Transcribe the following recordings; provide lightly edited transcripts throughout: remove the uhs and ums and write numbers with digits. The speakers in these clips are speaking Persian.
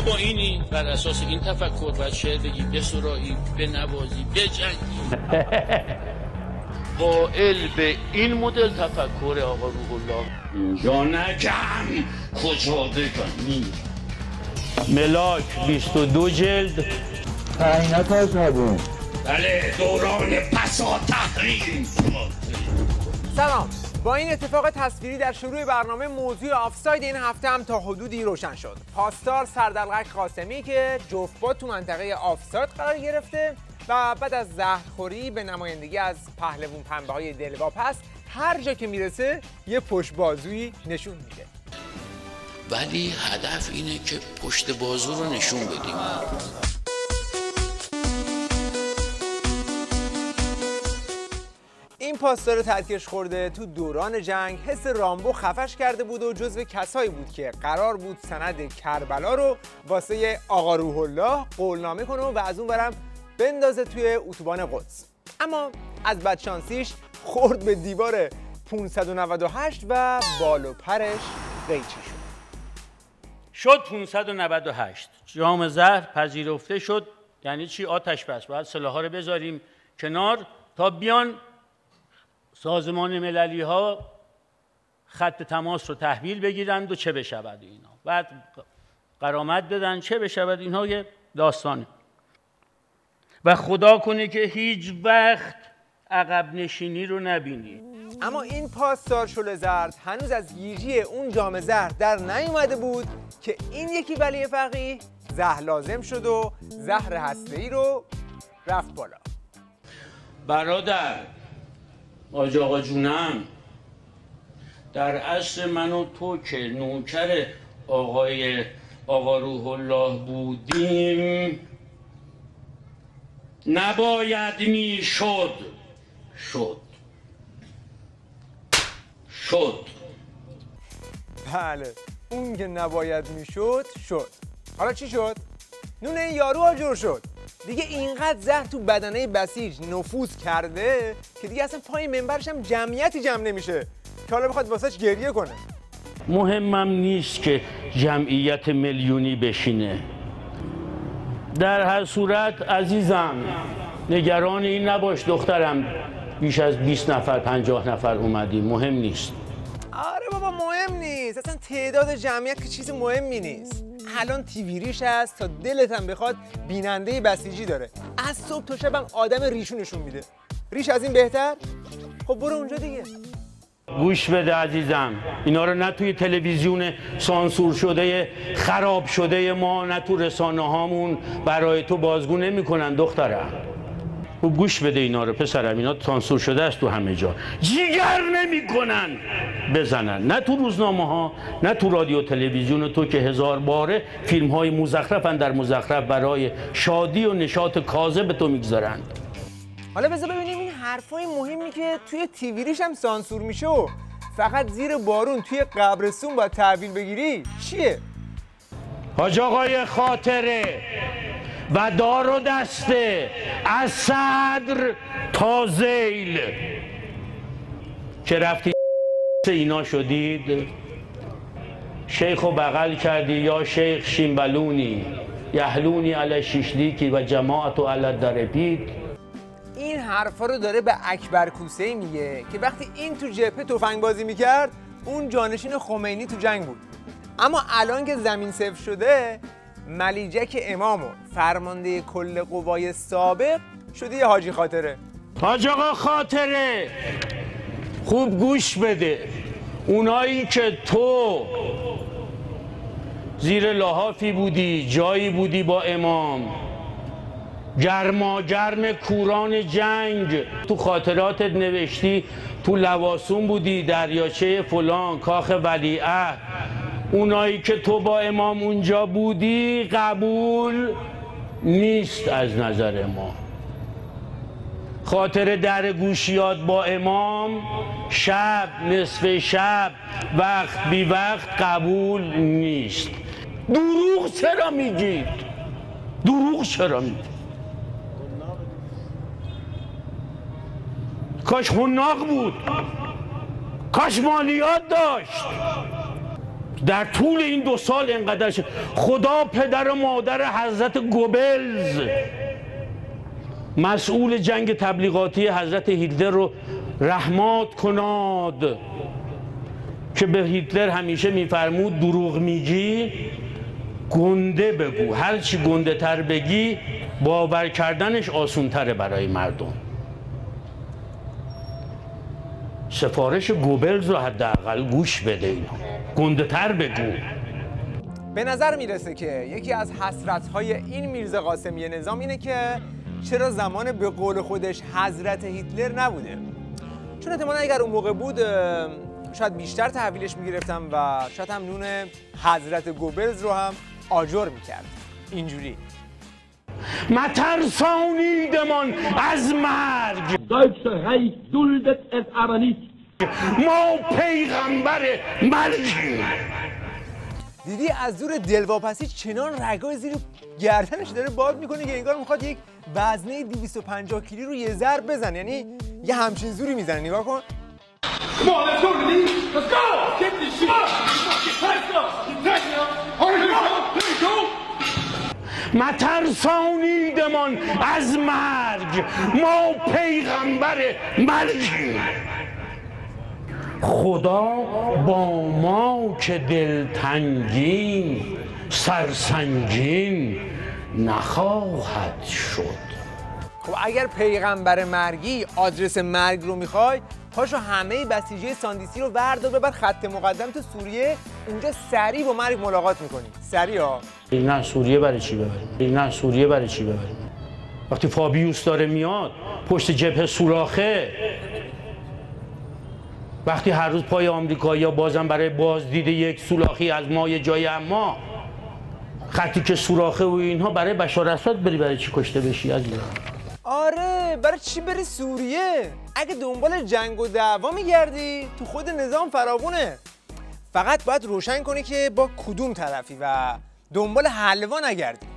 با اینی بر اساس این تفکر باید شعر بگی، بسرایی، بنوازی، بجنگی. قائل به این مدل تفکر آقا روح الله اینجا نگم کجا بگم. ملاک 22 جلد. عینک ها زبون. بله، دوران پسا تحریم. سلام. با این اتفاق تصویری در شروع برنامه موضوع آفساید این هفته هم تا حدودی روشن شد. پاسدار سردلقک قاسمی که جفت‌باد تو منطقه آفساید قرار گرفته و بعد از زهرخوری به نمایندگی از پهلوون پنبه‌های دلواپس هر جا که میرسه یه پشت بازویی نشون میده. ولی هدف اینه که پشت بازو رو نشون بدیم. این پاسدار ترکش خورده تو دوران جنگ حس رامبو خفش کرده بود و جزو کسایی بود که قرار بود سند کربلا رو واسه آقا روح الله قولنامه کنه و از اون برم بندازه توی اتوبان قدس. اما از بدشانسیش خورد به دیوار 598 و بال و پرش قیچی شد 598 جام زهر پذیرفته شد. یعنی چی؟ آتش بس. باید سلاح‌ها رو بذاریم کنار تا بیان سازمان مللی ها خط تماس رو تحویل بگیرند و چه بشود اینا. بعد قرامت بدن چه بشود اینها یه داستانه. و خدا کنه که هیچ وقت عقب نشینی رو نبینی. اما این پاسدار شل زرد هنوز از گیجی اون جام زهر در نیومده بود که این یکی ولی فقیه زهر لازم شد و زهر هسته‌ای رو رفت بالا. برادر حاج آقا جونم، در عصر من و تو که نوکر آقا روح الله بودیم نباید میشد شد. بله، اون که نباید میشد شد. حالا چی شد؟ نون این یارو آجر شد. دیگه اینقدر زهر تو بدنه بسیج نفوذ کرده که دیگه اصلا پای منبرش هم جمعیتی جمع نمیشه که حالا بخواد واسش گریه کنه. مهمم نیست که جمعیت میلیونی بشینه. در هر صورت عزیزم نگران این نباش دخترم، بیش از 20 نفر 50 نفر اومدیم، مهم نیست. آره بابا مهم نیست، اصلا تعداد جمعیت که چیز مهمی نیست. الان تیوی ریش هست تا دلت هم بخواد بیننده بسیجی داره، از صبح تا شبم آدم ریشونشون میده. ریش از این بهتر؟ خب برو اونجا دیگه. گوش بده عزیزم، اینا رو نه توی تلویزیون سانسور شده خراب شده ما نه تو رسانه هامون برای تو بازگو نمی‌کنن دخترم. خوب گوش بده اینا رو پسرم، اینا سانسور شده است تو همه جا. جیگر نمی‌کنن بزنن، نه تو روزنامه ها نه تو رادیو تلویزیون. تو که هزار باره فیلم های مزخرفن در مزخرف برای شادی و نشاط کاذب تو میگذارند. حالا بذار ببینیم این حرفای مهمی که توی تیوی ریش هم سانسور میشه و فقط زیر بارون توی قبرستون باید تحویل بگیری چیه؟ حاج آقای خاطره و دار و دسته از صدر تا ذیل که رفتی اینا شدید، شیخ و بغل کردی یا شیخ شیمبلونی یحلونی علی شیشلیکی و جماعت و علی درپید. این حرفا رو داره به اکبر کوسه‌ای میگه که وقتی این تو جبهه تفنگ بازی میکرد اون جانشین خمینی تو جنگ بود. اما الان که زمین صفر شده ملیجک امام و فرمانده کل قوای سابق شده یه حاجی خاطره. حاج آقا خاطره خوب گوش بده، اونایی که تو زیر لحافی بودی جایی بودی با امام گرماگرم کوران جنگ تو خاطراتت نوشتی تو لواسون بودی دریاچه فلان کاخ ولیعهد، اونایی که تو با امام اونجا بودی قبول نیست از نظر ما. خاطر در گوشیات با امام شب نصف شب وقت بی وقت قبول نیست. دروغ چرا میگید؟ دروغ چرا میگید؟ کاش حناق بود، کاش مالیات داشت. در طول این 2 سال اینقدر شد. خدا پدر و مادر حضرت گوبلز مسئول جنگ تبلیغاتی حضرت هیتلر رو رحمت کناد که به هیتلر همیشه میفرمود دروغ میگی گنده بگو، هرچی گنده تر بگی باور کردنش آسون تره برای مردم. سفارش گوبلز رو حداقل گوش بده، اینا گنده تر بگو. به نظر میرسه که یکی از حسرت‌های این میرزا قاسمی نظام اینه که چرا زمان به قول خودش حضرت هیتلر نبوده. چون احتمالاً اگر اون موقع بود شاید بیشتر تحویلش میگرفتم و شاید هم نون حضرت گوبلز رو هم آجر میکرد. اینجوری مترسانیدمان از مرگ، Deutsche Reich duldet es aber nicht. ما پیغمبر مرگیم. دیدی از دور دلواپسی چنان رگای زیر گردنش داره باد میکنه که انگار میخواد یک وزنه 250 کیلو رو یه ضرب بزنه، یعنی یه همچین زوری میزنه. نگاه کن. Come on, let's go, Lee. Let's go. Get this shit up. Let's go. Let's go. مترسانیدمان از مرگ، ما پیغمبر مرگیم. خدا با ما که دلتنگین سرسنگین نخواهد شد. خب اگر پیغمبر مرگی آدرس مرگ رو میخوای، پاشو همه بسیجی ساندیسی رو بردار ببر خط مقدم تو سوریه، اونجا سریع با مرگ ملاقات میکنی. سریع ها. نه سوریه برای چی ببریم؟ نه سوریه برای چی ببریم؟ وقتی فابیوس داره میاد پشت جبهه سوراخه، وقتی هر روز پای آمریکایی‌ها بازم برای بازدید یک سولاخی از مای جای اما خطی که سوراخه و اینها، برای بشار اسد برای چی کشته بشی عزیزم؟ آره برای چی بری سوریه؟ اگه دنبال جنگ و دعوا میگردی تو خود نظام فراوونه. فقط باید روشن کنی که با کدوم طرفی و دنبال حلوا نگردی.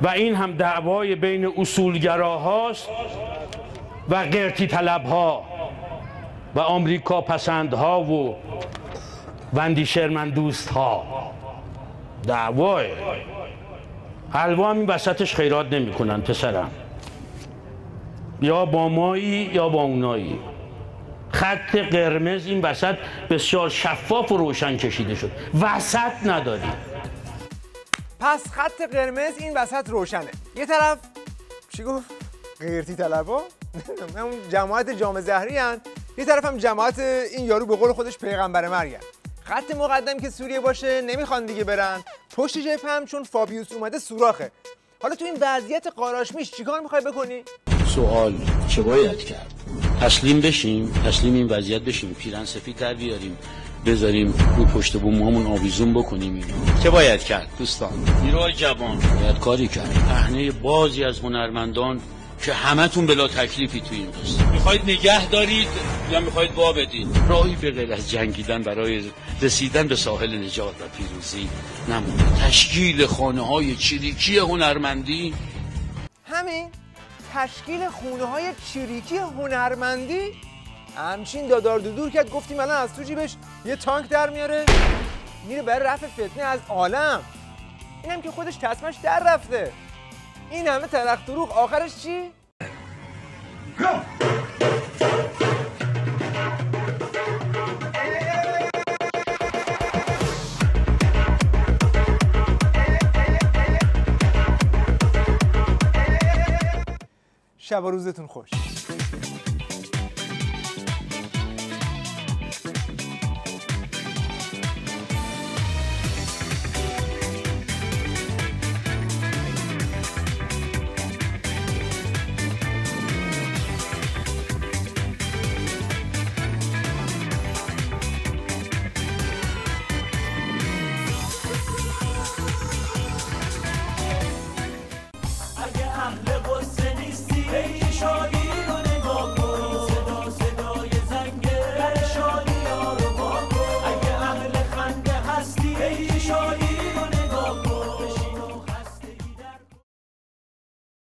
و این هم دعوای بین اصولگراهاست و قرتی طلبها و آمریکا پسندها و وندی شرمن دوستها. دعوای حلوا هم این وسطش خیرات نمی کنن پسرم، یا با مایی یا با اونایی. خط قرمز این وسط بسیار شفاف و روشن کشیده شد، وسط نداری. پس خط قرمز این وسط روشنه. یه طرف چی گفت؟ قرتی طلبا؟ اون جماعت جام زهری هن. یه طرف هم جماعت این یارو به قول خودش پیغمبر مرگن. خط مقدم که سوریه باشه نمیخوان دیگه برن. پشت جبهه هم چون فابیوس اومده سوراخه. حالا تو این وضعیت قاراشمیش چیکار میخوای بکنی؟ سوال چه باید کرد؟ تسلیم بشیم، تسلیم این وضعیت بشیم، پیرن سفید در بیاریم بذاریم رو پشت بوممون آویزون بکنیم. اینو چه باید کرد دوستان؟ نیروهای جوان باید کاری کرد. پهنه بازی از هنرمندان که همتون بلا تکلیفی تو این قصه. میخواید نگه دارید یا میخواید وا بدید؟ راهی به غیر از جنگیدن برای رسیدن به ساحل نجات و پیروزی نمونه. تشکیل خانه‌های چریکی هنرمندی، همین تشکیل خونه‌های چریکی هنرمندی. همچین دادار دودور کرد گفتیم الان از تو جیبش یه تانک در میاره میره برای رفع فتنه از عالم. اینم که خودش تصمش در رفته. این همه تلخ دروغ آخرش چی؟ شب و روزتون خوش.